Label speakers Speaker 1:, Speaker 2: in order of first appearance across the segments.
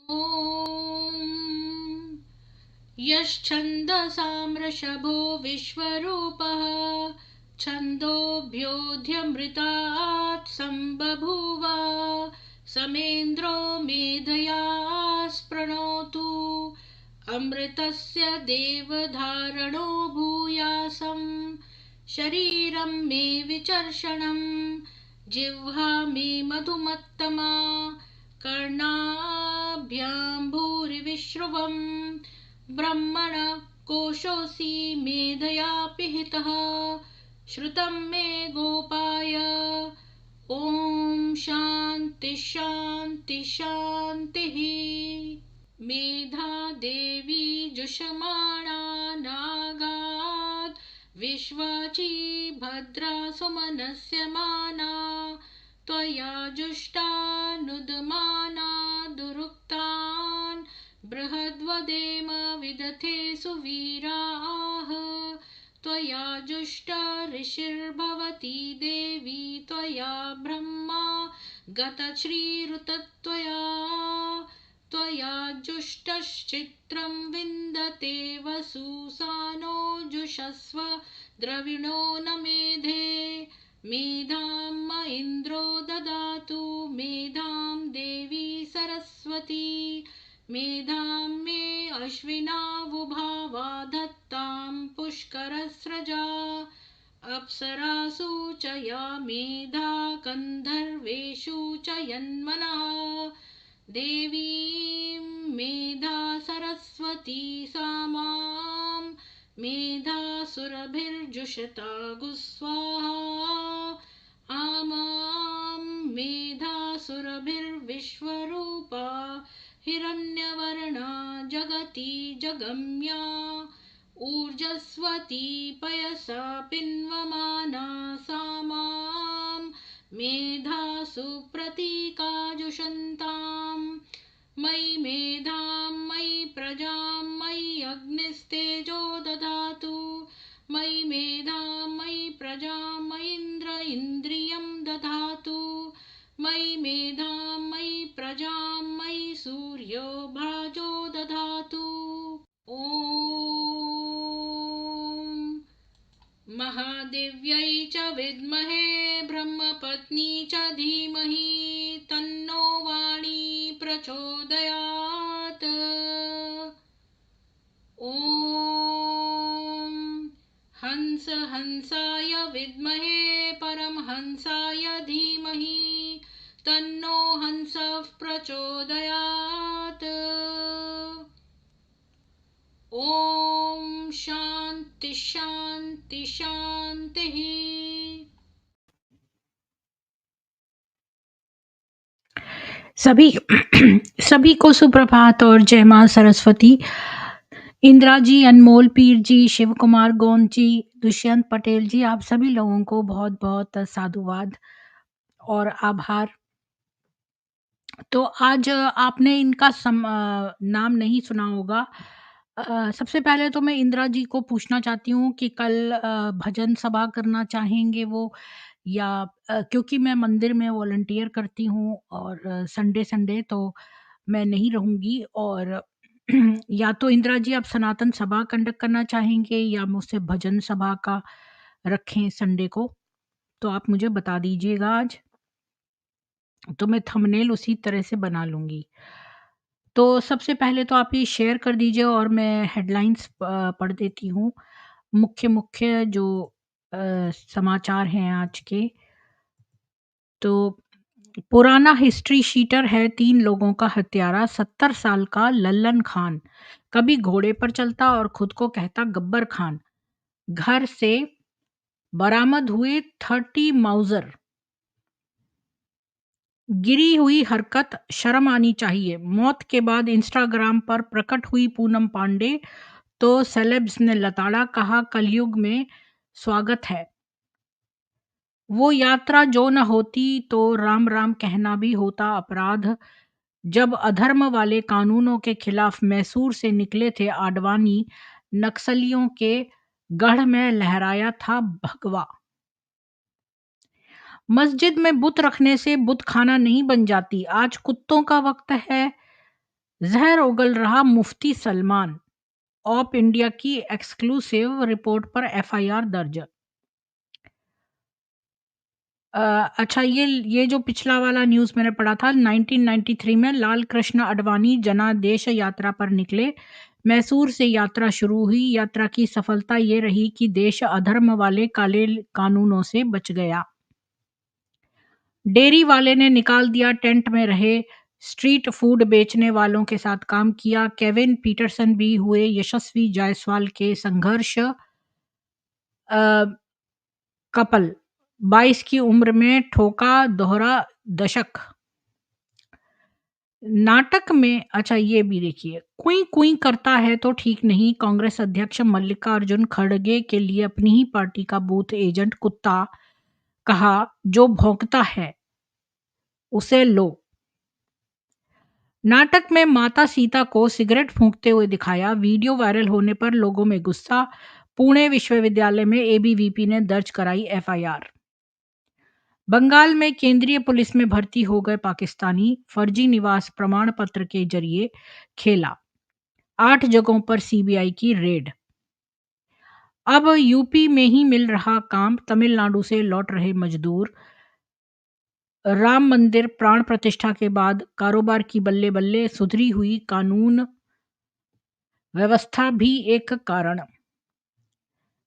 Speaker 1: ॐ यश्छन्दसां वृषभो विश्वरूपः छन्दोभ्योऽध्यमृतात् सम्बभूव समेन्द्रो मेधया स्पृणोतु अमृतस्य देवधारणो भूयासं शरीरं मे विचर्षणं जिह्वा मे मधुमत्तमा कर्णाभ्यां भूरिविश्रुवम् ब्रह्मण कोशोऽसि मेधया पिहितः श्रुतं मे गोपाय ॐ शान्ति शान्ति शान्तिः। मेधा देवी जुषमाणा नागात् विश्वाची भद्रा सुमनस्य माना त्वया जुष्टानुदमाना दुरुक्तान् बृहद्वदेम विदथे सुवीराः त्वया जुष्टा ऋषिर्भवती देवी त्वया ब्रह्मा गतश्रीरुतत्वया त्वया जुष्टश्चित्रं विन्दते वसुसानो जुषस्व द्रविणो न मेधे मेधां म इन्द्रो ददातु मेधां देवी सरस्वती मेधां मे अश्विनावुभावा धत्तां पुष्करस्रजा अप्सरासु च या मेधा गन्धर्वेषु च यन्मनः देवीं मेधा सरस्वती सा मां मेधासुरभिर्जुषता गुस्वाहा आमां मेधासुरभिर्विश्वरूपा हिरण्यवर्णा जगति जगम्या ऊर्जस्वती पयसा पिन्वमाना सा मां मेधासु प्रतीकाजुषन्तां मयि मेधां मयि प्रजां मयि अग्निस्तेजो दधातु मयि मेधां मयि प्रजां मयीन्द्र इन्द्रियं दधातु मयि मेधां मयि प्रजां मयि सूर्यो भाजो दधातु। ॐ महादेव्यै च विद्महे ब्रह्मपत्नी च धीमहि तन्नो वाणी प्रचोदयात्। ॐ हंस हंसाय विद्महे परमहंसाय धीमहि तन्नो हंसः प्रचोदयात्। ॐ शान्ति शान्ति शान्तिः।
Speaker 2: सभी सभी को सुप्रभात और जय मां सरस्वती। इंदिरा जी, अनमोल पीर जी, शिव कुमार गोंद जी, दुष्यंत पटेल जी, आप सभी लोगों को बहुत बहुत साधुवाद और आभार। तो आज आपने इनका नाम नहीं सुना होगा। सबसे पहले तो मैं इंदिरा जी को पूछना चाहती हूँ कि कल भजन सभा करना चाहेंगे वो, या क्योंकि मैं मंदिर में वॉलंटियर करती हूँ और संडे संडे तो मैं नहीं रहूँगी, और या तो इंदिरा जी आप सनातन सभा कंडक्ट करना चाहेंगे या मुझसे भजन सभा का रखें संडे को, तो आप मुझे बता दीजिएगा आज, तो मैं थंबनेल उसी तरह से बना लूँगी। तो सबसे पहले तो आप ये शेयर कर दीजिए और मैं हेडलाइंस पढ़ देती हूँ। मुख्य जो समाचार हैं आज के। तो पुराना हिस्ट्री शीटर है 3 लोगों का हत्यारा 70 साल का लल्लन खान। कभी घोड़े पर चलता और खुद को कहता गब्बर खान। घर से बरामद हुए 30 माउजर। गिरी हुई हरकत शर्म आनी चाहिए। मौत के बाद इंस्टाग्राम पर प्रकट हुई पूनम पांडे तो सेलेब्स ने लताड़ा, कहा कलयुग में स्वागत है। वो यात्रा जो न होती तो राम राम कहना भी होता अपराध। जब अधर्म वाले कानूनों के खिलाफ मैसूर से निकले थे आडवाणी, नक्सलियों के गढ़ में लहराया था भगवा। मस्जिद में बुत रखने से बुत खाना नहीं बन जाती। आज कुत्तों का वक्त है, जहर उगल रहा मुफ्ती सलमान। ऑप इंडिया की एक्सक्लूसिव रिपोर्ट पर एफआईआर दर्ज। अच्छा, ये जो पिछला वाला न्यूज़ मैंने पढ़ा था, 1993 में लाल कृष्ण आडवाणी जनादेश यात्रा पर निकले। मैसूर से यात्रा शुरू हुई। यात्रा की सफलता ये रही कि देश अधर्म वाले काले कानूनों से बच गया। डेयरी वाले ने निकाल दिया टेंट में रहे। स्ट्रीट फूड बेचने वालों के साथ काम किया। केविन पीटरसन भी हुए यशस्वी जायसवाल के संघर्ष कपल। 22 की उम्र में ठोका दोहरा दशक। नाटक में अच्छा ये भी देखिए, कुई कुई करता है तो ठीक नहीं। कांग्रेस अध्यक्ष मल्लिकार्जुन खड़गे के लिए अपनी ही पार्टी का बूथ एजेंट कुत्ता कहा। जो भौंकता है उसे लो। नाटक में माता सीता को सिगरेट फूंकते हुए दिखाया। वीडियो वायरल होने पर लोगों में गुस्सा। पुणे विश्वविद्यालय में एबीवीपी ने दर्ज कराई एफआईआर। बंगाल में केंद्रीय पुलिस में भर्ती हो गए पाकिस्तानी। फर्जी निवास प्रमाण पत्र के जरिए खेला। 8 जगहों पर सीबीआई की रेड। अब यूपी में ही मिल रहा काम। तमिलनाडु से लौट रहे मजदूर। राम मंदिर प्राण प्रतिष्ठा के बाद कारोबार की बल्ले बल्ले। सुधरी हुई कानून व्यवस्था भी एक कारण।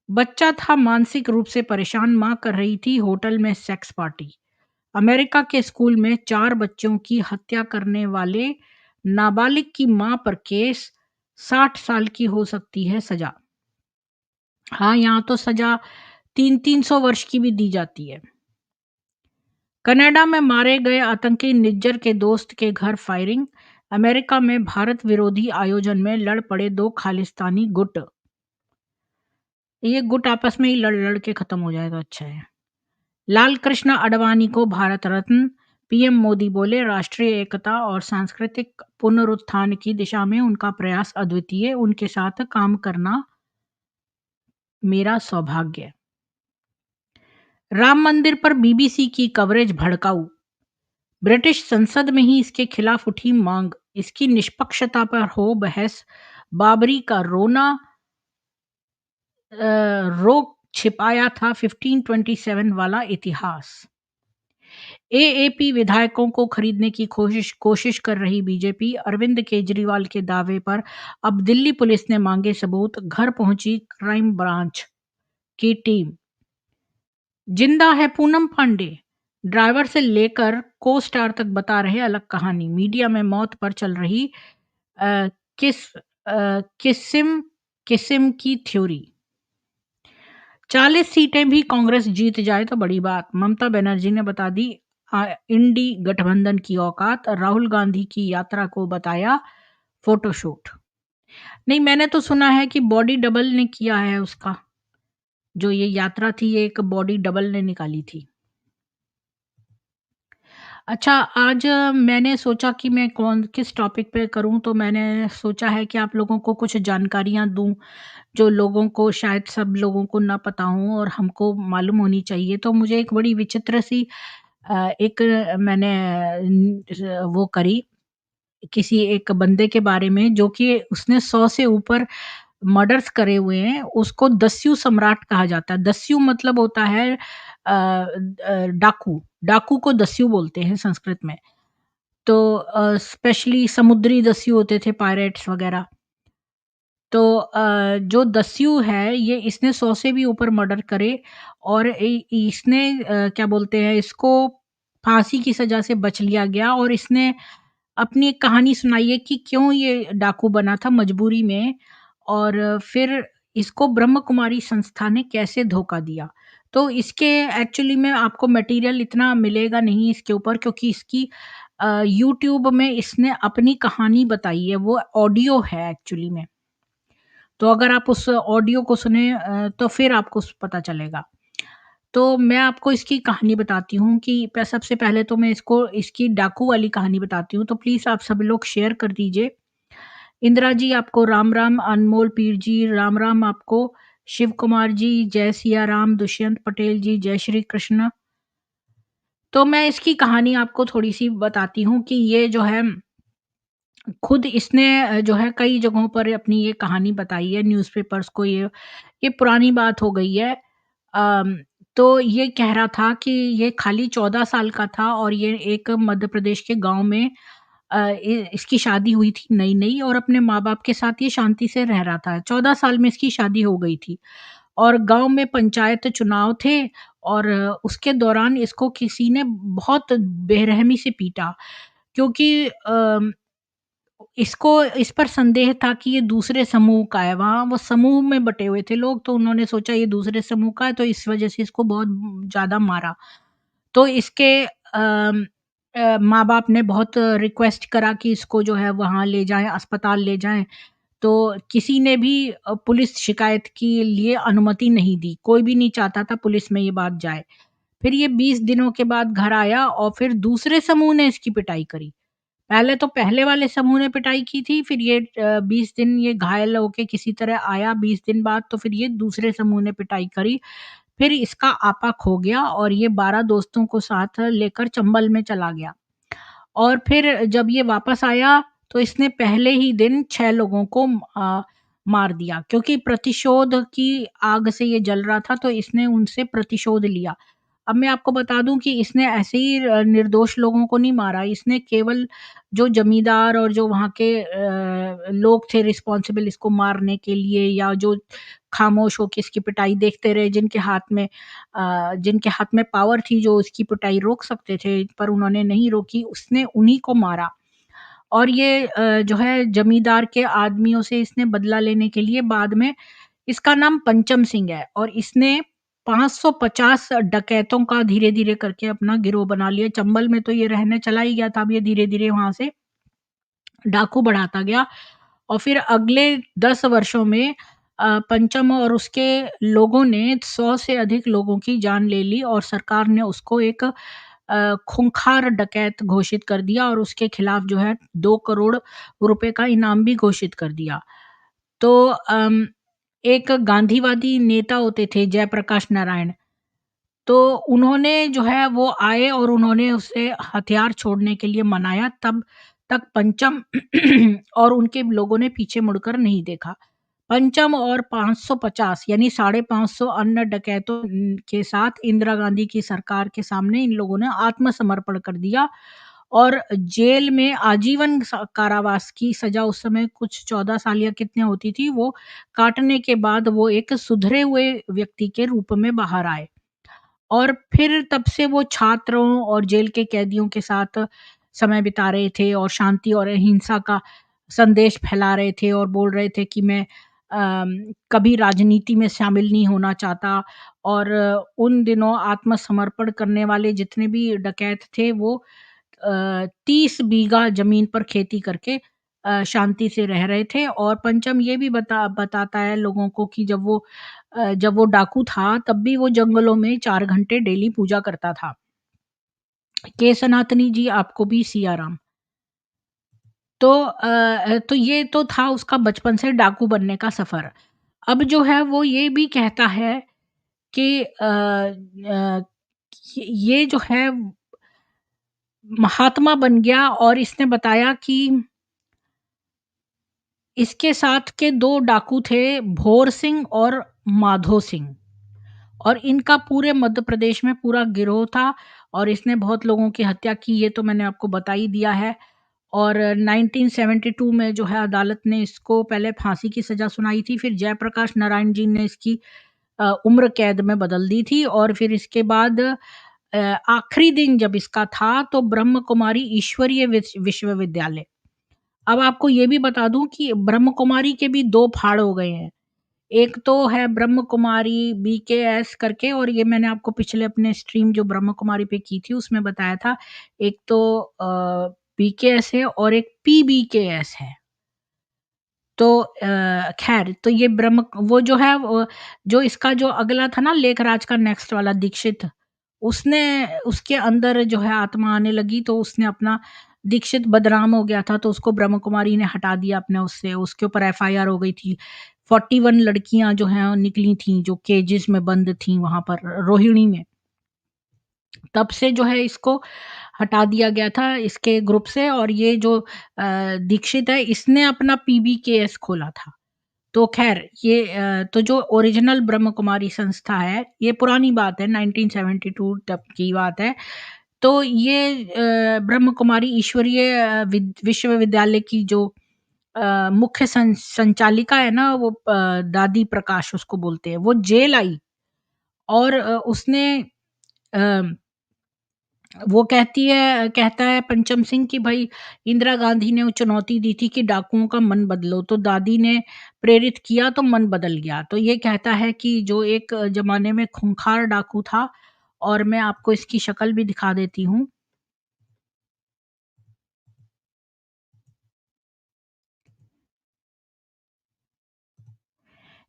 Speaker 2: बच्चा था मानसिक रूप से परेशान। मां कर रही थी होटल में सेक्स पार्टी। अमेरिका के स्कूल में 4 बच्चों की हत्या करने वाले नाबालिग की मां पर केस। 60 साल की हो सकती है सजा। हाँ, यहाँ तो सजा 300 वर्ष की भी दी जाती है। कनाडा में मारे गए आतंकी निज्जर के दोस्त के घर फायरिंग। अमेरिका में भारत विरोधी आयोजन में लड़ पड़े 2 खालिस्तानी गुट। ये गुट आपस में ही लड़ लड़ के खत्म हो जाए तो अच्छा है। लाल कृष्ण आडवाणी को भारत रत्न। पीएम मोदी बोले राष्ट्रीय एकता और सांस्कृतिक पुनरुत्थान की दिशा में उनका प्रयास अद्वितीय। उनके साथ काम करना मेरा सौभाग्य। राम मंदिर पर बीबीसी की कवरेज भड़काऊ। ब्रिटिश संसद में ही इसके खिलाफ उठी मांग। इसकी निष्पक्षता पर हो बहस। बाबरी का रोना रोक छिपाया था 1527 वाला इतिहास। एएपी विधायकों को खरीदने की कोशिश कर रही बीजेपी। अरविंद केजरीवाल के दावे पर अब दिल्ली पुलिस ने मांगे सबूत। घर पहुंची क्राइम ब्रांच की टीम। जिंदा है पूनम पांडे। ड्राइवर से लेकर को स्टार तक बता रहे अलग कहानी। मीडिया में मौत पर चल रही किस्म किस्म की थ्योरी। 40 सीटें भी कांग्रेस जीत जाए तो बड़ी बात। ममता बनर्जी ने बता दी इंडी गठबंधन की औकात। राहुल गांधी की यात्रा को बताया फोटोशूट। नहीं, मैंने तो सुना है कि बॉडी डबल ने किया है उसका। जो ये यात्रा थी ये एक बॉडी डबल ने निकाली थी। अच्छा, आज मैंने सोचा कि मैं किस टॉपिक पे करूं, तो मैंने सोचा है कि आप लोगों को कुछ जानकारियां दूं जो लोगों को शायद सब लोगों को ना पता हो और हमको मालूम होनी चाहिए। तो मुझे एक बड़ी विचित्र सी एक मैंने वो करी किसी एक बंदे के बारे में जो कि उसने 100 से ऊपर मर्डर्स करे हुए हैं। उसको दस्यु सम्राट कहा जाता है। दस्यु मतलब होता है डाकू। डाकू को दस्यु बोलते हैं संस्कृत में। तो स्पेशली समुद्री दस्यु होते थे, पायरेट्स वगैरह। तो जो दस्यु है ये इसने 100 से भी ऊपर मर्डर करे और इसने क्या बोलते हैं इसको फांसी की सजा से बच लिया गया। और इसने अपनी एक कहानी सुनाई है कि क्यों ये डाकू बना था मजबूरी में, और फिर इसको ब्रह्म कुमारी संस्था ने कैसे धोखा दिया। तो इसके एक्चुअली में आपको मटेरियल इतना मिलेगा नहीं इसके ऊपर, क्योंकि इसकी यूट्यूब में इसने अपनी कहानी बताई है, वो ऑडियो है एक्चुअली में। तो अगर आप उस ऑडियो को सुने तो फिर आपको पता चलेगा। तो मैं आपको इसकी कहानी बताती हूँ कि सबसे पहले तो मैं इसकी डाकू वाली कहानी बताती हूँ। तो प्लीज़ आप सब लोग शेयर कर दीजिए। इंदिरा जी आपको राम राम। अनमोल पीर जी राम राम आपको। शिव कुमार जी जय सिया राम। दुष्यंत पटेल जी जय श्री कृष्ण। तो मैं इसकी कहानी आपको थोड़ी सी बताती हूँ कि ये जो है खुद इसने जो है कई जगहों पर अपनी ये कहानी बताई है न्यूज़पेपर्स को। ये पुरानी बात हो गई है। अम, तो ये कह रहा था कि ये खाली 14 साल का था और ये एक मध्य प्रदेश के गाँव में इसकी शादी हुई थी नई-नई और अपने माँ-बाप के साथ ये शांति से रह रहा था। 14 साल में इसकी शादी हो गई थी और गाँव में पंचायत चुनाव थे और उसके दौरान इसको किसी ने बहुत बेरहमी से पीटा, क्योंकि इसको इस पर संदेह था कि ये दूसरे समूह का है। वहाँ वो समूह में बँटे हुए थे लोग, तो उन्होंने सोचा ये दूसरे समूह का है, तो इस वज़ह से इसको बहुत ज़्यादा मारा। तो इसके माँ-बाप ने बहुत रिक्वेस्ट करा कि इसको जो है वहाँ ले जाएँ, अस्पताल ले जाएँ, तो किसी ने भी पुलिस शिकायत के लिए अनुमति नहीं दी। कोई भी नहीं चाहता था पुलिस में ये बात जाए। फिर ये 20 दिनों के बाद घर आया और फिर दूसरे समूह ने इसकी पिटाई करी। पहले तो पहले वाले समूह ने पिटाई की थी, फिर ये 20 दिन ये घायल होके किसी तरह आया, 20 दिन बाद तो फिर ये दूसरे समूह ने पिटाई करी। फिर इसका आपा खो गया और ये 12 दोस्तों को साथ लेकर चंबल में चला गया और फिर जब ये वापस आया, तो इसने पहले ही दिन 6 लोगों को मार दिया, क्योंकि प्रतिशोध की आग से ये जल रहा था, तो इसने उनसे प्रतिशोध लिया। अब मैं आपको बता दूँ कि इसने ऐसे ही निर्दोष लोगों को नहीं मारा, इसने केवल जो जमींदार और जो वहाँ के लोग थे रिस्पॉन्सिबल इसको मारने के लिए, या जो खामोश होके इसकी पिटाई देखते रहे, जिनके हाथ में पावर थी जो इसकी पिटाई रोक सकते थे, पर उन्होंने नहीं रोकी, उसने उन्हीं को मारा। और ये जो है जमींदार के आदमियों से इसने बदला लेने के लिए बाद में, इसका नाम पंचम सिंह है और इसने 550 डकैतों का धीरे-धीरे करके अपना गिरोह बना लिया। चंबल में तो ये रहने चला ही गया था, अब ये धीरे-धीरे वहाँ से डाकू बढ़ाता गया और फिर अगले 10 वर्षों में पंचम और उसके लोगों ने 100 से अधिक लोगों की जान ले ली और सरकार ने उसको एक खूंखार डकैत घोषित कर दिया और उसके खिलाफ जो है 2 करोड़ रुपए का इनाम भी घोषित कर दिया। तो एक गांधीवादी नेता होते थे जयप्रकाश नारायण, तो उन्होंने जो है वो आए और उन्होंने उसे हथियार छोड़ने के लिए मनाया, तब तक पंचम और उनके लोगों ने पीछे मुड़कर नहीं देखा। पंचम और 550 यानी 550 अन्य डकैतों के साथ इंदिरा गांधी की सरकार के सामने इन लोगों ने आत्मसमर्पण कर दिया और जेल में आजीवन कारावास की सजा, उस समय कुछ 14 साल या कितने होती थी, वो काटने के बाद वो एक सुधरे हुए व्यक्ति के रूप में बाहर आए। और फिर तब से वो छात्रों और जेल के कैदियों के साथ समय बिता रहे थे और शांति और अहिंसा का संदेश फैला रहे थे और बोल रहे थे कि मैं कभी राजनीति में शामिल नहीं होना चाहता। और उन दिनों आत्मसमर्पण करने वाले जितने भी डकैत थे वो 30 बीघा ज़मीन पर खेती करके शांति से रह रहे थे। और पंचम ये भी बताता है लोगों को कि जब वो डाकू था तब भी वो जंगलों में 4 घंटे डेली पूजा करता था। के सनातनी जी, आपको भी सिया राम। तो ये तो था उसका बचपन से डाकू बनने का सफ़र। अब जो है वो ये भी कहता है कि ये जो है महात्मा बन गया और इसने बताया कि इसके साथ के 2 डाकू थे, भोर सिंह और माधो सिंह, और इनका पूरे मध्य प्रदेश में पूरा गिरोह था और इसने बहुत लोगों की हत्या की, ये तो मैंने आपको बता ही दिया है। और 1972 में जो है अदालत ने इसको पहले फांसी की सज़ा सुनाई थी, फिर जयप्रकाश नारायण जी ने इसकी उम्र कैद में बदल दी थी और फिर इसके बाद आखिरी दिन जब इसका था तो ब्रह्म कुमारी ईश्वरीय विश्वविद्यालय। अब आपको ये भी बता दूँ कि ब्रह्म कुमारी के भी 2 फाड़ हो गए हैं। एक तो है ब्रह्म कुमारी बीकेएस करके, और ये मैंने आपको पिछले अपने स्ट्रीम जो ब्रह्म कुमारी पे की थी उसमें बताया था। एक तो बीकेएस है और एक पीबीकेएस है। तो ख़ैर, तो ये ब्रह्म वो जो है जो इसका जो अगला था ना लेखराज का नेक्स्ट वाला दीक्षित, उसने उसके अंदर जो है आत्मा आने लगी तो उसने अपना दीक्षित बदनाम हो गया था तो उसको ब्रह्म कुमारी ने हटा दिया अपने उससे, उसके ऊपर एफआईआर हो गई थी। 41 लड़कियाँ जो हैं निकली थीं जो केजेस में बंद थीं वहाँ पर रोहिणी में। तब से जो है इसको हटा दिया गया था इसके ग्रुप से, और ये जो दीक्षित है इसने अपना पीबीकेएस खोला था। तो ख़ैर ये तो जो ओरिजिनल ब्रह्म कुमारी संस्था है, ये पुरानी बात है, 1972 तक की बात है। तो ये ब्रह्म कुमारी ईश्वरीय विश्वविद्यालय की जो मुख्य संचालिका है ना, वो दादी प्रकाश उसको बोलते हैं, वो जेल आई और उसने अ, वो कहता है पंचम सिंह कि भाई इंदिरा गांधी ने वो चुनौती दी थी कि डाकुओं का मन बदलो, तो दादी ने प्रेरित किया तो मन बदल गया। तो ये कहता है कि जो एक ज़माने में खूंखार डाकू था, और मैं आपको इसकी शक्ल भी दिखा देती हूँ।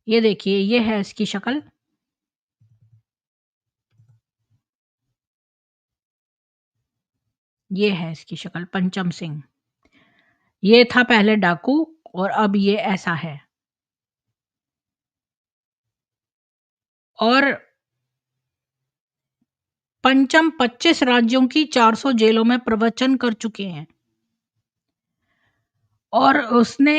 Speaker 2: ये देखिए, ये है इसकी शक्ल। ये है इसकी शक्ल, पंचम सिंह। ये था पहले डाकू और अब ये ऐसा है। और पंचम 25 राज्यों की 400 जेलों में प्रवचन कर चुके हैं। और उसने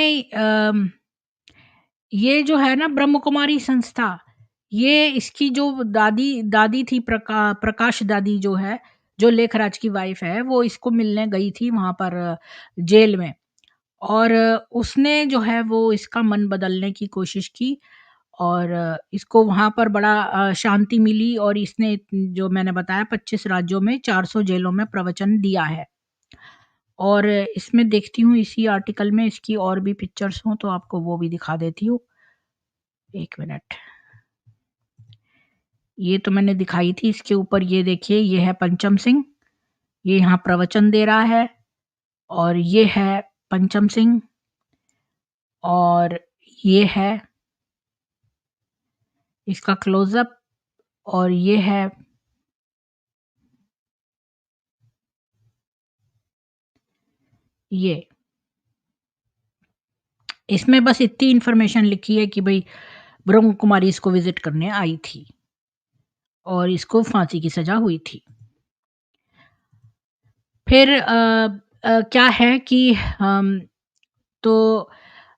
Speaker 2: ये जो है ना ब्रह्म कुमारी संस्था, ये इसकी जो दादी दादी थी, प्रकाश दादी जो है, जो लेखराज की वाइफ है, वो इसको मिलने गई थी वहाँ पर जेल में। और उसने जो है वो इसका मन बदलने की कोशिश की, और इसको वहाँ पर बड़ा शांति मिली, और इसने जो मैंने बताया 25 राज्यों में 400 जेलों में प्रवचन दिया है। और इसमें देखती हूँ इसी आर्टिकल में इसकी और भी पिक्चर्स हों तो आपको वो भी दिखा देती हूँ। 1 मिनट। ये तो मैंने दिखाई थी, इसके ऊपर ये देखिए, ये है पंचम सिंह, ये यहाँ प्रवचन दे रहा है, और ये है पंचम सिंह, और ये है इसका क्लोज़अप, और ये है ये। इसमें बस इतनी इन्फॉर्मेशन लिखी है कि भई ब्रह्म कुमारी इसको विज़िट करने आई थी और इसको फांसी की सज़ा हुई थी। फिर क्या है कि तो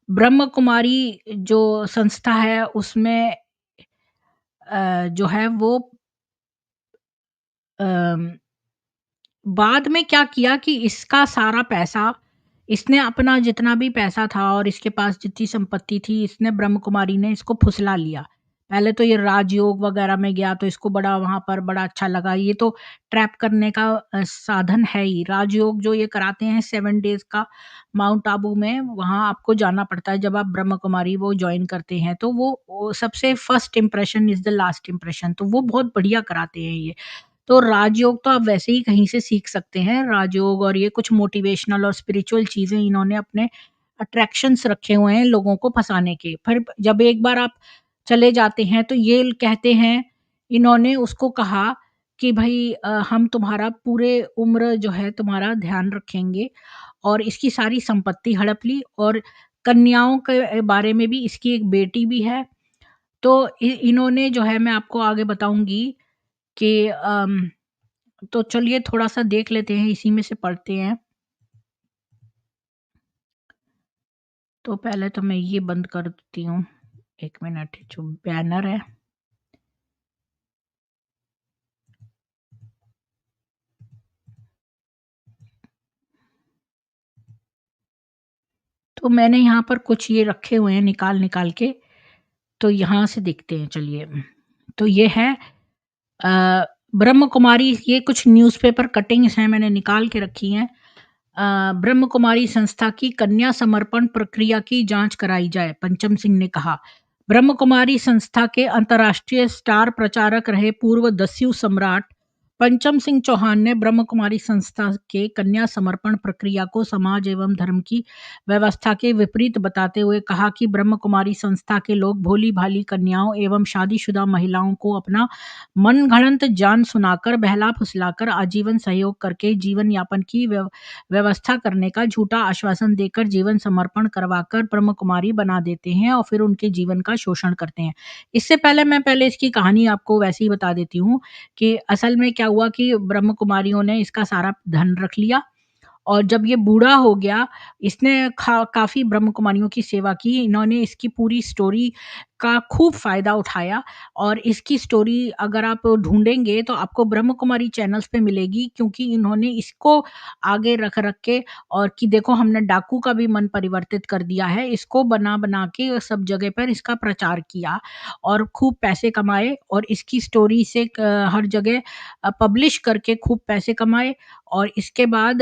Speaker 2: ब्रह्म कुमारी जो संस्था है उसमें जो है वो अम, बाद में क्या किया कि इसका सारा पैसा, इसने अपना जितना भी पैसा था और इसके पास जितनी संपत्ति थी, इसने ब्रह्म कुमारी ने इसको फुसला लिया। पहले तो ये राजयोग वगैरह में गया तो इसको बड़ा वहाँ पर बड़ा अच्छा लगा। ये तो ट्रैप करने का साधन है ही। राजयोग जो ये कराते हैं 7 डेज़ का माउंट आबू में, वहाँ आपको जाना पड़ता है जब आप ब्रह्म कुमारी वो जॉइन करते हैं। तो वो सबसे first impression is the last impression, तो वो बहुत बढ़िया कराते हैं ये। तो राजयोग तो आप वैसे ही कहीं से सीख सकते हैं। राजयोग और ये कुछ मोटिवेशनल और स्पिरिचुअल चीज़ें इन्होंने अपने अट्रैक्शंस रखे हुए हैं लोगों को फँसाने के। फिर जब एक बार आप चले जाते हैं तो ये कहते हैं, इन्होंने उसको कहा कि भई हम तुम्हारा पूरे उम्र जो है तुम्हारा ध्यान रखेंगे, और इसकी सारी संपत्ति हड़प ली, और कन्याओं के बारे में भी, इसकी एक बेटी भी है। तो इन्होंने जो है, मैं आपको आगे बताऊँगी कि तो चलिए थोड़ा-सा देख लेते हैं, इसी में से पढ़ते हैं। तो पहले तो मैं ये बंद कर देती हूँ, 1 मिनट, जो बैनर है। तो मैंने यहाँ पर कुछ ये रखे हुए हैं निकाल-निकाल के, तो यहाँ से देखते हैं चलिए। तो ये है अ, ब्रह्म कुमारी, ये कुछ न्यूज़पेपर कटिंग्स हैं मैंने निकाल के रखी हैं। ब्रह्म कुमारी संस्था की कन्या समर्पण प्रक्रिया की जांच कराई जाए, पंचम सिंह ने कहा। ब्रह्म कुमारी संस्था के अंतर्राष्ट्रीय स्टार प्रचारक रहे पूर्व दस्यु सम्राट पंचम सिंह चौहान ने ब्रह्म कुमारी संस्था के कन्या समर्पण प्रक्रिया को समाज एवं धर्म की व्यवस्था के विपरीत बताते हुए कहा कि ब्रह्म कुमारी संस्था के लोग भोली भाली कन्याओं एवं शादीशुदा महिलाओं को अपना मनगढ़ंत जान सुनाकर, बहला फुसलाकर, आजीवन सहयोग करके जीवन यापन की व्यवस्था करने का झूठा आश्वासन देकर, जीवन समर्पण करवाकर ब्रह्म कुमारी बना देते हैं और फिर उनके जीवन का शोषण करते हैं। इससे पहले मैं इसकी कहानी आपको वैसे ही बता देती हूँ कि असल में क्या हुआ कि ब्रह्म कुमारियों ने इसका सारा धन रख लिया, और जब ये बूढ़ा हो गया, इसने काफ़ी ब्रह्म कुमारियों की सेवा की। इन्होंने इसकी पूरी स्टोरी का खूब फ़ायदा उठाया, और इसकी स्टोरी अगर आप ढूँढेंगे तो आपको ब्रह्म कुमारी चैनल्स पे मिलेगी, क्योंकि इन्होंने इसको आगे रख के, और कि देखो हमने डाकू का भी मन परिवर्तित कर दिया है, इसको बना-बना के सब जगह पर इसका प्रचार किया और खूब पैसे कमाए, और इसकी स्टोरी से हर जगह पब्लिश करके खूब पैसे कमाए। और इसके बाद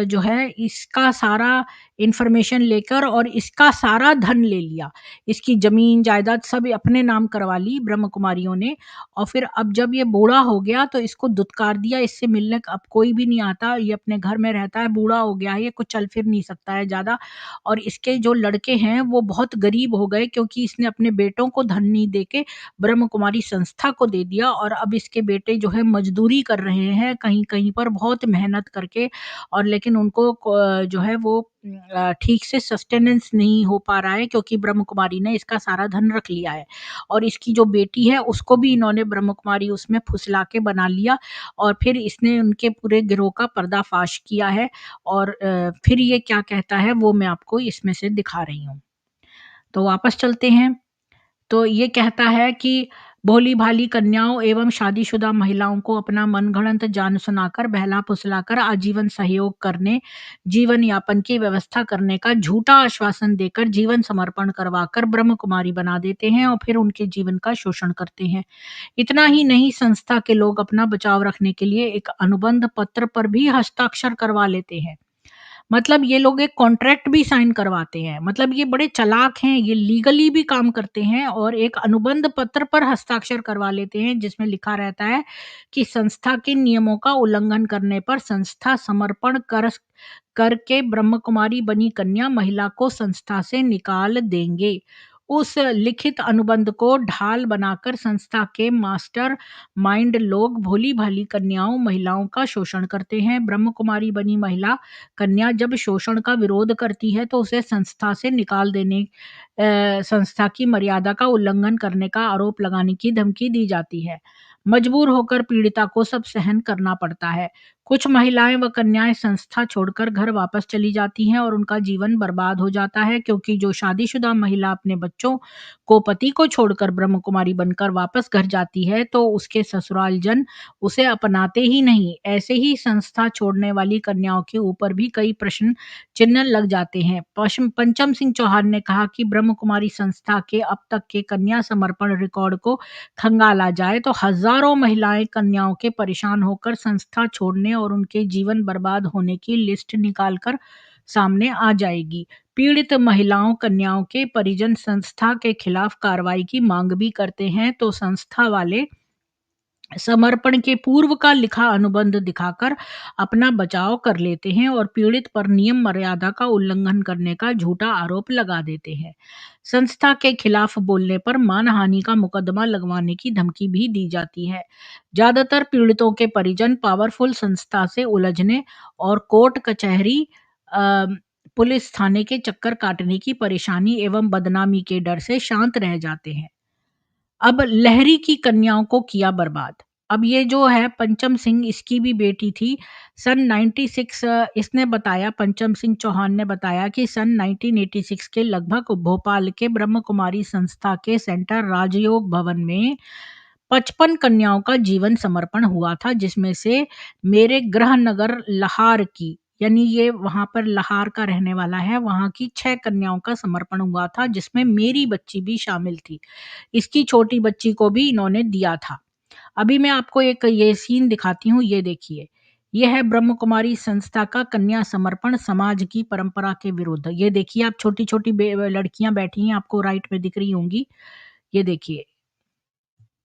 Speaker 2: जो है इसका सारा इन्फॉर्मेशन लेकर और इसका सारा धन ले लिया। इसकी ज़मीन जायदाद सब अपने नाम करवा ली ब्रह्म कुमारियों ने, और फिर अब जब ये बूढ़ा हो गया तो इसको दुत्कार दिया, इससे मिलने अब कोई भी नहीं आता, ये अपने घर में रहता है, बूढ़ा हो गया है, ये कुछ चल फिर नहीं सकता है ज़्यादा। और इसके जो लड़के हैं वो बहुत गरीब हो गए, क्योंकि इसने अपने बेटों को धन नहीं देके ब्रह्म कुमारी संस्था को दे दिया, और अब इसके बेटे जो है मजदूरी कर रहे हैं कहीं-कहीं पर बहुत मेहनत करके, और लेकिन उनको जो है वो ठीक से सस्टेनेंस नहीं हो पा रहा है, क्योंकि ब्रह्म कुमारी ने इसका सारा धन रख लिया है। और इसकी जो बेटी है उसको भी इन्होंने ब्रह्म कुमारी उसमें फुसला के बना लिया, और फिर इसने उनके पूरे गिरोह का पर्दाफाश किया है। और फिर ये क्या कहता है वो मैं आपको इसमें से दिखा रही हूँ। तो वापस चलते हैं। तो ये कहता है कि भोली-भाली कन्याओं एवं शादीशुदा महिलाओं को अपना मनगढ़ंत जान सुनाकर, बहला-फुसलाकर आजीवन सहयोग करने, जीवन यापन की व्यवस्था करने का झूठा आश्वासन देकर, जीवन समर्पण करवाकर ब्रह्म कुमारी बना देते हैं और फिर उनके जीवन का शोषण करते हैं। इतना ही नहीं, संस्था के लोग अपना बचाव रखने के लिए एक अनुबंध पत्र पर भी हस्ताक्षर करवा लेते हैं। मतलब ये लोग एक कॉन्ट्रैक्ट भी साइन करवाते हैं। मतलब ये बड़े चालाक हैं, ये लीगली भी काम करते हैं, और एक अनुबंध पत्र पर हस्ताक्षर करवा लेते हैं जिसमें लिखा रहता है कि संस्था के नियमों का उल्लंघन करने पर संस्था समर्पण करके ब्रह्म कुमारी बनी कन्या महिला को संस्था से निकाल देंगे। उस लिखित अनुबंध को ढाल बनाकर संस्था के मास्टर माइंड लोग भोली-भाली कन्याओं महिलाओं का शोषण करते हैं। ब्रह्म कुमारी बनी महिला कन्या जब शोषण का विरोध करती है तो उसे संस्था से निकाल देने, संस्था की मर्यादा का उल्लंघन करने का आरोप लगाने की धमकी दी जाती है। मजबूर होकर पीड़िता को सब सहन करना पड़ता है। कुछ महिलाएं व कन्याएं संस्था छोड़कर घर वापस चली जाती हैं और उनका जीवन बर्बाद हो जाता है, क्योंकि जो शादीशुदा महिला अपने बच्चों को पति को छोड़कर ब्रह्म कुमारी बनकर वापस घर जाती है तो उसके ससुराल जन उसे अपनाते ही नहीं। ऐसे ही संस्था छोड़ने वाली कन्याओं के ऊपर भी कई प्रश्न चिन्ह लग जाते हैं। पंचम सिंह चौहान ने कहा कि ब्रह्म कुमारी संस्था के अब तक के कन्या समर्पण रिकॉर्ड को खंगाला जाए तो हजारों महिलाएं कन्याओं के परेशान होकर संस्था छोड़ने और उनके जीवन बर्बाद होने की लिस्ट निकालकर सामने आ जाएगी। पीड़ित महिलाओं कन्याओं के परिजन संस्था के खिलाफ कार्रवाई की मांग भी करते हैं, तो संस्था वाले समर्पण के पूर्व का लिखा अनुबंध दिखाकर अपना बचाव कर लेते हैं और पीड़ित पर नियम मर्यादा का उल्लंघन करने का झूठा आरोप लगा देते हैं। संस्था के खिलाफ बोलने पर मानहानि का मुकदमा लगवाने की धमकी भी दी जाती है। ज्यादातर पीड़ितों के परिजन पावरफुल संस्था से उलझने और कोर्ट कचहरी, अ, पुलिस थाने के चक्कर काटने की परेशानी एवं बदनामी के डर से शांत रह जाते हैं। अब लहरी की कन्याओं को किया बर्बाद। अब ये जो है पंचम सिंह, इसकी भी बेटी थी। सन 96, इसने बताया, पंचम सिंह चौहान ने बताया कि सन 1986 के लगभग भोपाल के ब्रह्म कुमारी संस्था के सेंटर राजयोग भवन में 55 कन्याओं का जीवन समर्पण हुआ था, जिसमें से मेरे गृह नगर लाहौर की, यानी ये वहां पर लाहौर का रहने वाला है, वहां की 6 कन्याओं का समर्पण हुआ था, जिसमें मेरी बच्ची भी शामिल थी। इसकी छोटी बच्ची को भी इन्होंने दिया था। अभी मैं आपको एक ये सीन दिखाती हूँ, ये देखिए। ये है ब्रह्म कुमारी संस्था का कन्या समर्पण समाज की परंपरा के विरुद्ध। ये देखिए, आप छोटी-छोटी लड़कियां बैठी हैं, आपको राइट में दिख रही होंगी। ये देखिए,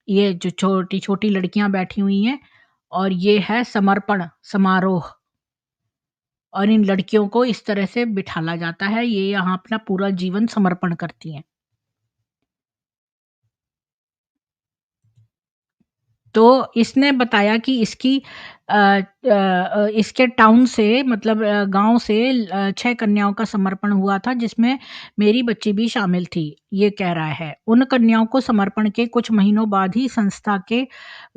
Speaker 2: ये जो छोटी-छोटी लड़कियां बैठी हुई हैं, और ये है समर्पण समारोह, और इन लड़कियों को इस तरह से बिठाला जाता है, ये यहाँ अपना पूरा जीवन समर्पण करती हैं। तो इसने बताया कि इसके टाउन से मतलब गाँव से 6 कन्याओं का समर्पण हुआ था जिसमें मेरी बच्ची भी शामिल थी, ये कह रहा है। उन कन्याओं को समर्पण के कुछ महीनों बाद ही संस्था के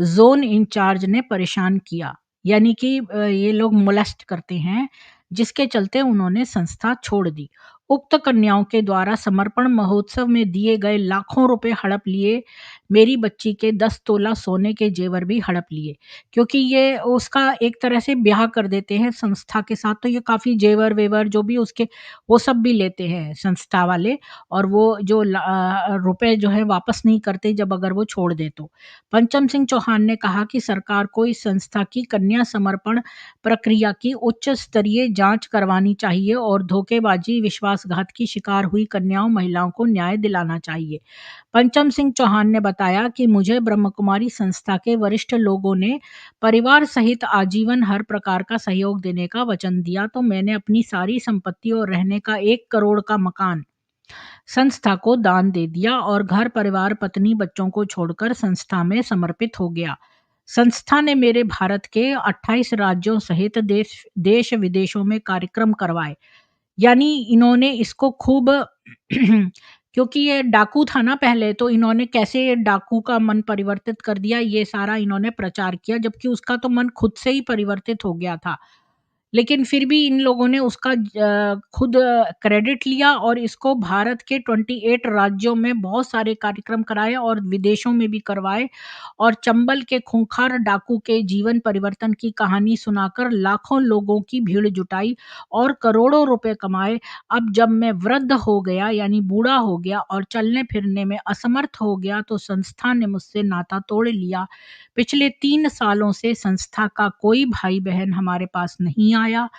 Speaker 2: ज़ोन इंचार्ज ने परेशान किया, यानी कि ये लोग मोलेस्ट करते हैं, जिसके चलते उन्होंने संस्था छोड़ दी। उक्त कन्याओं के द्वारा समर्पण महोत्सव में दिए गए लाखों रुपए हड़प लिए, मेरी बच्ची के 10 तोला सोने के जेवर भी हड़प लिए, क्योंकि ये उसका एक तरह से ब्याह कर देते हैं संस्था के साथ, तो ये काफ़ी जेवर-वेवर जो भी उसके वो सब भी लेते हैं संस्था वाले, और वो जो रुपए जो है वापस नहीं करते जब अगर वो छोड़ दें तो। पंचम सिंह चौहान ने कहा कि सरकार को इस संस्था की कन्या समर्पण प्रक्रिया की उच्च स्तरीय जाँच करवानी चाहिए और धोखेबाजी, विश्वासघात की शिकार हुई कन्याओं, महिलाओं को न्याय दिलाना चाहिए। पंचम सिंह चौहान ने बताया कि मुझे ब्रह्मकुमारी संस्था के वरिष्ठ लोगों ने परिवार सहित आजीवन हर प्रकार का सहयोग देने का वचन दिया, तो मैंने अपनी सारी संपत्ति और रहने का 1 करोड़ का मकान संस्था को दान दे दिया और घर परिवार, पत्नी, बच्चों को छोड़कर संस्था में समर्पित हो गया। संस्था ने मेरे भारत के 28 राज्यों सहित देश विदेशों में कार्यक्रम करवाए। यानी इन्होंने इसको खूब क्योंकि ये डाकू था ना पहले, तो इन्होंने कैसे डाकू का मन परिवर्तित कर दिया, ये सारा इन्होंने प्रचार किया, जबकि उसका तो मन खुद से ही परिवर्तित हो गया था। लेकिन फिर भी इन लोगों ने उसका खुद क्रेडिट लिया और इसको भारत के 28 राज्यों में बहुत सारे कार्यक्रम कराए और विदेशों में भी करवाए, और चंबल के खूंखार डाकू के जीवन परिवर्तन की कहानी सुनाकर लाखों लोगों की भीड़ जुटाई और करोड़ों रुपए कमाए। अब जब मैं वृद्ध हो गया, यानी बूढ़ा हो गया और चलने फिरने में असमर्थ हो गया, तो संस्था ने मुझसे नाता तोड़ लिया। पिछले 3 सालों से संस्था का कोई भाई-बहन हमारे पास नहीं आया।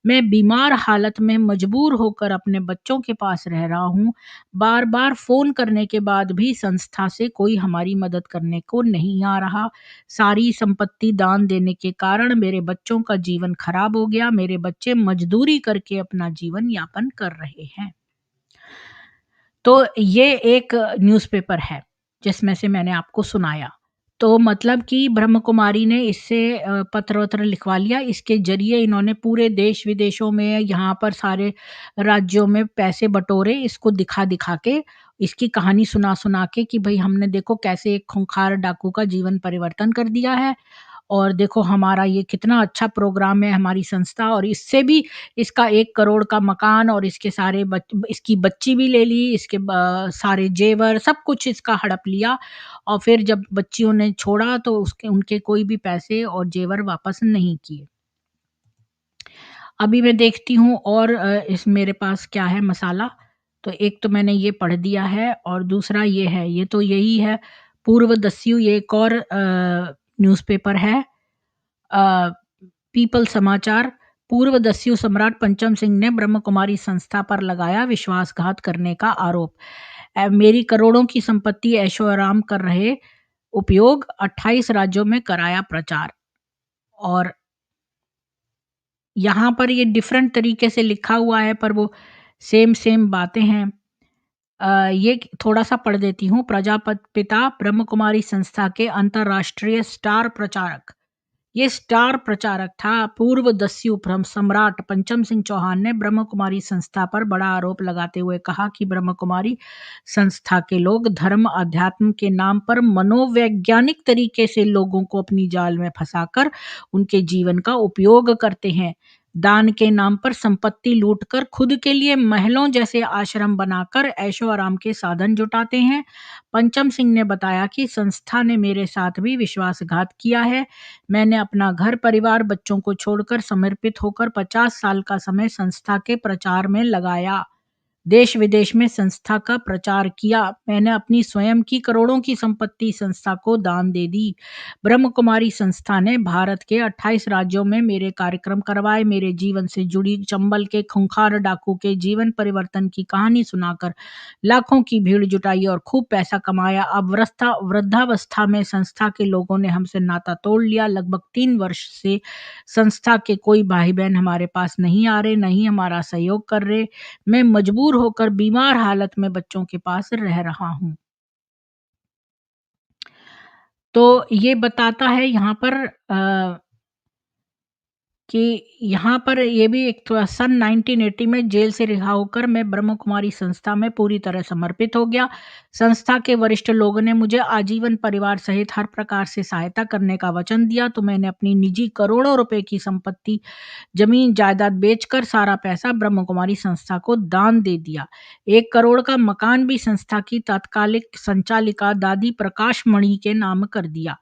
Speaker 2: मैं बीमार हालत में मजबूर होकर अपने बच्चों के पास रह रहा हूँ। बार-बार फ़ोन करने के बाद भी संस्था से कोई हमारी मदद करने को नहीं आ रहा। सारी संपत्ति दान देने के कारण मेरे बच्चों का जीवन खराब हो गया। मेरे बच्चे मज़दूरी करके अपना जीवन यापन कर रहे हैं। तो ये एक न्यूज़पेपर है, जिसमें से मैंने आपको सुनाया। तो मतलब कि ब्रह्म कुमारी ने इससे पत्र-वत्र लिखवा लिया, इसके ज़रिए इन्होंने पूरे देश-विदेशों में, यहाँ पर सारे राज्यों में पैसे बटोरे, इसको दिखा-दिखा के, इसकी कहानी सुना-सुना के कि भई हमने देखो कैसे एक खूंखार डाकू का जीवन परिवर्तन कर दिया है, और देखो हमारा ये कितना अच्छा प्रोग्राम है, हमारी संस्था, और इससे भी इसका 1 करोड़ का मकान और इसके सारे इसकी बच्ची भी ले ली, इसके सारे जेवर सब कुछ इसका हड़प लिया, और फिर जब बच्चियों ने छोड़ा तो उसके उनके कोई भी पैसे और जेवर वापस नहीं किए। अभी मैं देखती हूँ और इस मेरे पास क्या है मसाला, तो एक तो मैंने ये पढ़ दिया है और दूसरा ये है, ये तो यही है, पूर्वदस्यु, ये एक और न्यूज़पेपर है। अ, पीपल समाचार। पूर्वदस्यु सम्राट पंचम सिंह ने ब्रह्म कुमारी संस्था पर लगाया विश्वासघात करने का आरोप। मेरी करोड़ों की संपत्ति ऐशो आराम कर रहे उपयोग, 28 राज्यों में कराया प्रचार। और यहाँ पर ये डिफरेंट तरीके से लिखा हुआ है, पर वो सेम सेम बातें हैं। ये थोड़ा-सा पढ़ देती हूँ। पिता ब्रह्म कुमारी संस्था के अंतर्राष्ट्रीय स्टार प्रचारक। ये स्टार प्रचारक था। पूर्वदस्यु सम्राट पंचम सिंह चौहान ने ब्रह्म कुमारी संस्था पर बड़ा आरोप लगाते हुए कहा कि ब्रह्म कुमारी संस्था के लोग धर्म अध्यात्म के नाम पर मनोवैज्ञानिक तरीके से लोगों को अपनी जाल में फंसाकर उनके जीवन का उपयोग करते हैं। दान के नाम पर संपत्ति लूटकर खुद के लिए महलों जैसे आश्रम बनाकर ऐशो आराम के साधन जुटाते हैं। पंचम सिंह ने बताया कि संस्था ने मेरे साथ भी विश्वासघात किया है। मैंने अपना घर परिवार, बच्चों को छोड़कर समर्पित होकर 50 साल का समय संस्था के प्रचार में लगाया। देश विदेश में संस्था का प्रचार किया। मैंने अपनी स्वयं की करोड़ों की संपत्ति संस्था को दान दे दी। ब्रह्म कुमारी संस्था ने भारत के 28 राज्यों में मेरे कार्यक्रम करवाए। मेरे जीवन से जुड़ी चंबल के खूंखार डाकू के जीवन परिवर्तन की कहानी सुनाकर लाखों की भीड़ जुटाई और खूब पैसा कमाया। अब वृद्धावस्था में संस्था के लोगों ने हमसे नाता तोड़ लिया। लगभग 3 वर्ष से संस्था के कोई भाई-बहन हमारे पास नहीं आ रहे, नहीं हमारा सहयोग कर रहे। मैं मजबूर होकर बीमार हालत में बच्चों के पास रह रहा हूँ। तो ये बताता है यहाँ पर कि यहाँ पर ये भी एक तो सन 1980 में जेल से रिहा होकर मैं ब्रह्म कुमारी संस्था में पूरी तरह समर्पित हो गया। संस्था के वरिष्ठ लोगों ने मुझे आजीवन परिवार सहित हर प्रकार से सहायता करने का वचन दिया, तो मैंने अपनी निजी करोड़ों रुपए की संपत्ति, जमीन जायदाद बेचकर सारा पैसा ब्रह्म कुमारी संस्था को दान दे दिया। 1 करोड़ का मकान भी संस्था की तात्कालिक संचालिका दादी प्रकाश मणि के नाम कर दिया।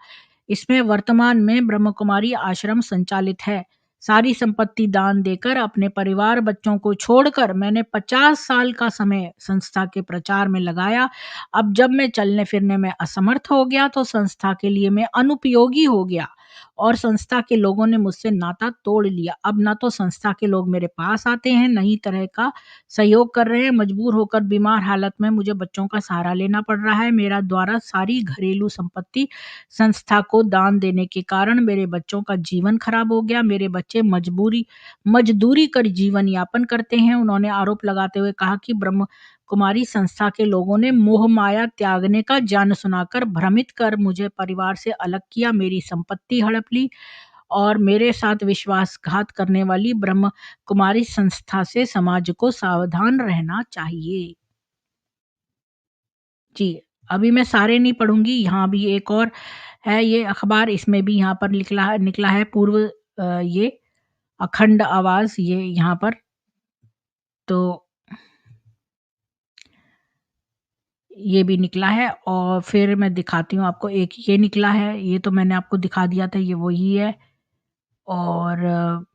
Speaker 2: इसमें वर्तमान में ब्रह्म कुमारी आश्रम संचालित है। सारी संपत्ति दान देकर अपने परिवार बच्चों को छोड़कर मैंने 50 साल का समय संस्था के प्रचार में लगाया। अब जब मैं चलने फिरने में असमर्थ हो गया तो संस्था के लिए मैं अनुपयोगी हो गया और संस्था के लोगों ने मुझसे नाता तोड़ लिया। अब ना तो संस्था के लोग मेरे पास आते हैं, न ही तरह का सहयोग कर रहे हैं। मजबूर होकर बीमार हालत में मुझे बच्चों का सहारा लेना पड़ रहा है। मेरा द्वारा सारी घरेलू संपत्ति संस्था को दान देने के कारण मेरे बच्चों का जीवन खराब हो गया। मेरे बच्चे मजदूरी कर जीवन यापन करते हैं। उन्होंने आरोप लगाते हुए कहा कि ब्रह्म कुमारी संस्था के लोगों ने मोह माया त्यागने का ज्ञान सुनाकर भ्रमित कर मुझे परिवार से अलग किया, मेरी संपत्ति हड़प ली और मेरे साथ विश्वासघात करने वाली ब्रह्म कुमारी संस्था से समाज को सावधान रहना चाहिए। जी, अभी मैं सारे नहीं पढ़ूँगी, यहाँ भी एक और है ये अखबार, इसमें भी यहाँ पर निकला है पूर्व ये अखंड आवाज़ ये यहाँ पर। तो ये भी निकला है और फिर मैं दिखाती हूँ आपको, एक ये निकला है, ये तो मैंने आपको दिखा दिया था, ये वही है। और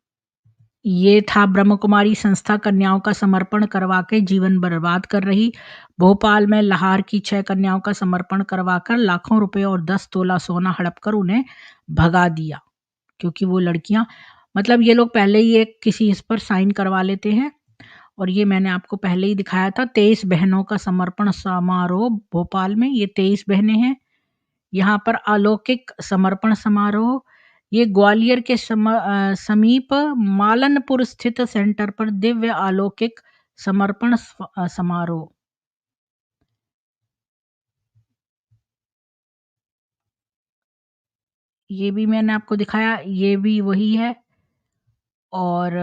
Speaker 2: ये था ब्रह्म कुमारी संस्था कन्याओं का समर्पण करवा के जीवन बर्बाद कर रही। भोपाल में लाहौर की 6 कन्याओं का समर्पण करवाकर लाखों रुपए और 10 तोला सोना हड़प कर उन्हें भगा दिया, क्योंकि वो लड़कियां, मतलब ये लोग पहले ही एक किसी इस पर साइन करवा लेते हैं। और ये मैंने आपको पहले ही दिखाया था, 23 बहनों का समर्पण समारोह भोपाल में, ये 23 बहनें हैं। यहाँ पर अलौकिक समर्पण समारोह, ये ग्वालियर के समीप मालनपुर स्थित सेंटर पर दिव्य अलौकिक समर्पण समारोह। ये भी मैंने आपको दिखाया, ये भी वही है। और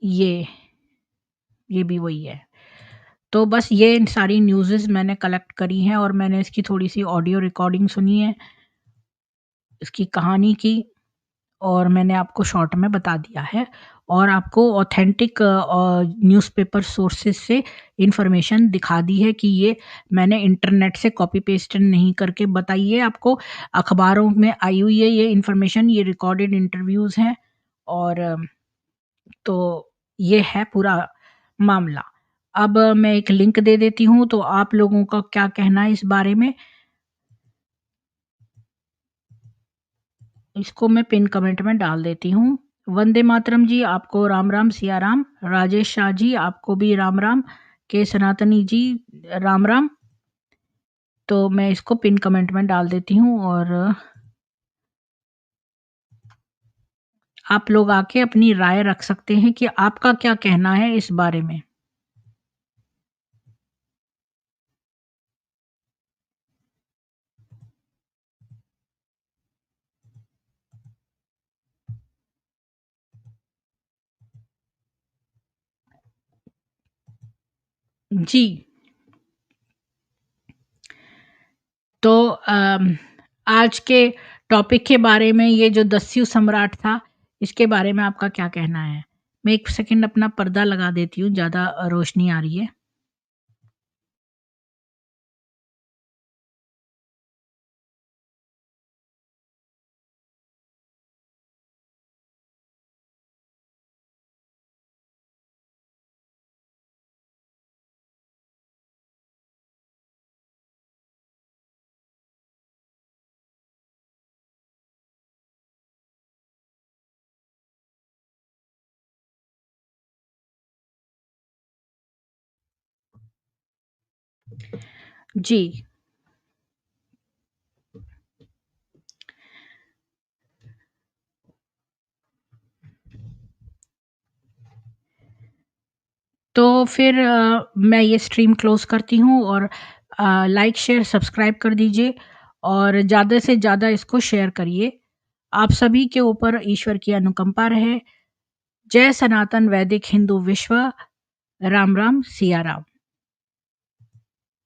Speaker 2: ये भी वही है। तो बस ये सारी न्यूज़ेस मैंने कलेक्ट करी हैं और मैंने इसकी थोड़ी-सी ऑडियो रिकॉर्डिंग सुनी है, इसकी कहानी की, और मैंने आपको शॉर्ट में बता दिया है और आपको ऑथेंटिक न्यूज़पेपर सोर्सेज़ से इन्फॉर्मेशन दिखा दी है कि ये मैंने इंटरनेट से कॉपी पेस्ट नहीं करके बताई है आपको, अखबारों में आई हुई है ये इन्फॉर्मेशन, ये रिकॉर्डेड इंटरव्यूज़ हैं। और तो ये है पूरा मामला। अब मैं एक लिंक दे देती हूँ, तो आप लोगों का क्या कहना है इस बारे में? इसको मैं पिन कमेंट में डाल देती हूँ। वंदे मातरम जी, आपको राम राम, सिया राम। राजेश शाह जी, आपको भी राम राम। के सनातनी जी, राम राम। तो मैं इसको पिन कमेंट में डाल देती हूँ और आप लोग आके अपनी राय रख सकते हैं कि आपका क्या कहना है इस बारे में। जी। तो आज के टॉपिक के बारे में, ये जो दस्यु सम्राट था, इसके बारे में आपका क्या कहना है? मैं 1 सेकंड अपना पर्दा लगा देती हूँ, ज़्यादा रोशनी आ रही है। जी। तो फिर मैं ये स्ट्रीम क्लोज़ करती हूँ और लाइक, शेयर, सब्सक्राइब कर दीजिए और ज़्यादा से ज़्यादा इसको शेयर करिए। आप सभी के ऊपर ईश्वर की अनुकंपा रहे। जय सनातन वैदिक हिंदू विश्व। राम राम, सिया राम।